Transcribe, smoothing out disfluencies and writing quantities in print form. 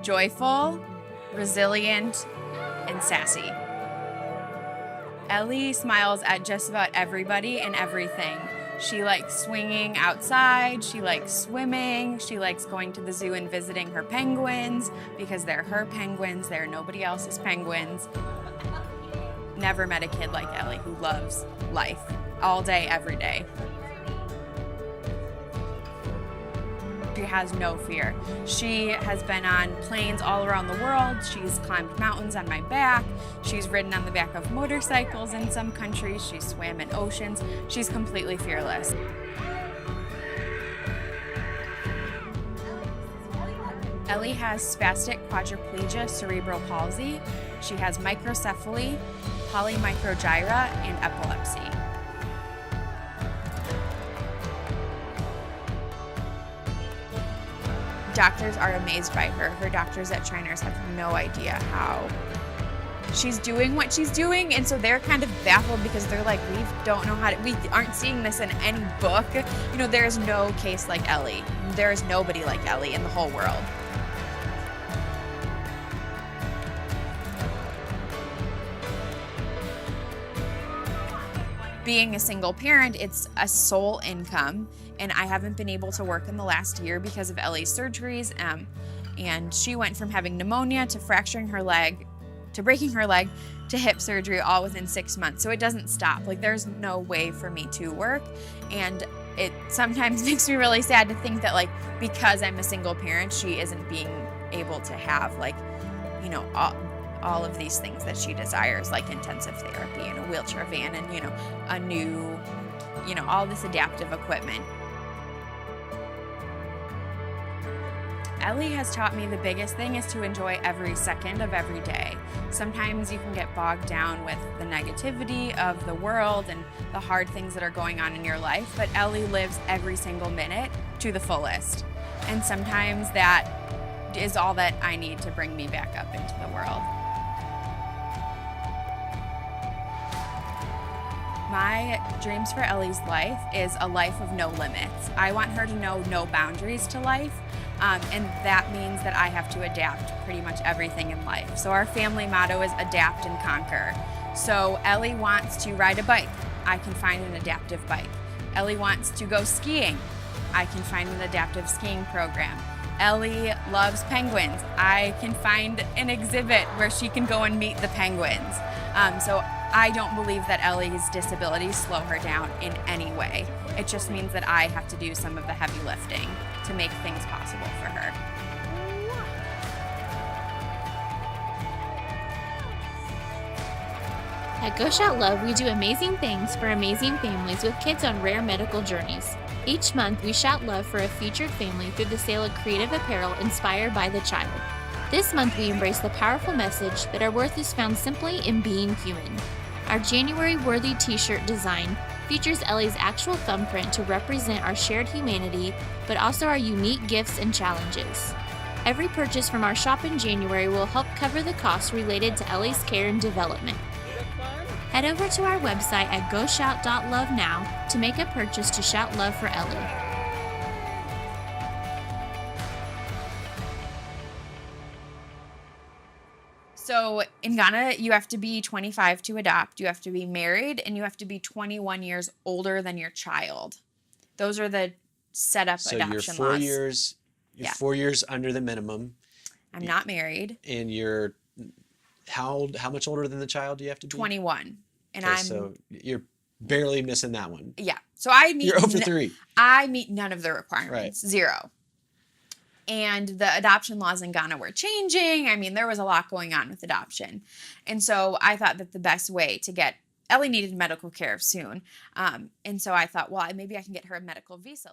joyful, resilient, and sassy. Ellie smiles at just about everybody and everything. She likes swinging outside, she likes swimming, she likes going to the zoo and visiting her penguins because they're her penguins, they're nobody else's penguins. Never met a kid like Ellie who loves life all day, every day. She has no fear. She has been on planes all around the world. She's climbed mountains on my back. She's ridden on the back of motorcycles in some countries. She swam in oceans. She's completely fearless. Ellie has spastic quadriplegia cerebral palsy. She has microcephaly, polymicrogyra, and epilepsy. Doctors are amazed by her. Her doctors at Shriners have no idea how she's doing what she's doing, and so they're kind of baffled because they're like, we don't know how to, we aren't seeing this in any book. You know, there's no case like Ellie. There's nobody like Ellie in the whole world. Being a single parent, it's a sole income, and I haven't been able to work in the last year because of Ellie's surgeries, and she went from having pneumonia to fracturing her leg, to breaking her leg, to hip surgery all within 6 months. So it doesn't stop. Like, there's no way for me to work, and it sometimes makes me really sad to think that, like, because I'm a single parent, she isn't being able to have, like, you know, all of these things that she desires, like intensive therapy and a wheelchair van and, you know, a new, you know, all this adaptive equipment. Ellie has taught me the biggest thing is to enjoy every second of every day. Sometimes you can get bogged down with the negativity of the world and the hard things that are going on in your life, but Ellie lives every single minute to the fullest. And sometimes that is all that I need to bring me back up into the world. My dreams for Ellie's life is a life of no limits. I want her to know no boundaries to life, and that means that I have to adapt pretty much everything in life. So our family motto is adapt and conquer. So Ellie wants to ride a bike. I can find an adaptive bike. Ellie wants to go skiing. I can find an adaptive skiing program. Ellie loves penguins. I can find an exhibit where she can go and meet the penguins. So I don't believe that Ellie's disabilities slow her down in any way. It just means that I have to do some of the heavy lifting to make things possible for her. At Go Shout Love, we do amazing things for amazing families with kids on rare medical journeys. Each month, we shout love for a featured family through the sale of creative apparel inspired by the child. This month, we embrace the powerful message that our worth is found simply in being human. Our January Worthy t-shirt design features Ellie's actual thumbprint to represent our shared humanity, but also our unique gifts and challenges. Every purchase from our shop in January will help cover the costs related to Ellie's care and development. Head over to our website at goshout.love now to make a purchase to shout love for Ellie. So in Ghana, you have to be 25 to adopt, you have to be married, and you have to be 21 years older than your child. Those are the set up adoption laws. So you're 4 years under the minimum. I'm not married. And you're how much older than the child do you have to be? 21. And okay, so you're barely missing that one. Yeah. So I meet You're over 3. I meet none of the requirements. Right. 0. And the adoption laws in Ghana were changing. I mean, there was a lot going on with adoption. And so I thought that the best way to get, Ellie needed medical care soon. And so I thought, well, maybe I can get her a medical visa.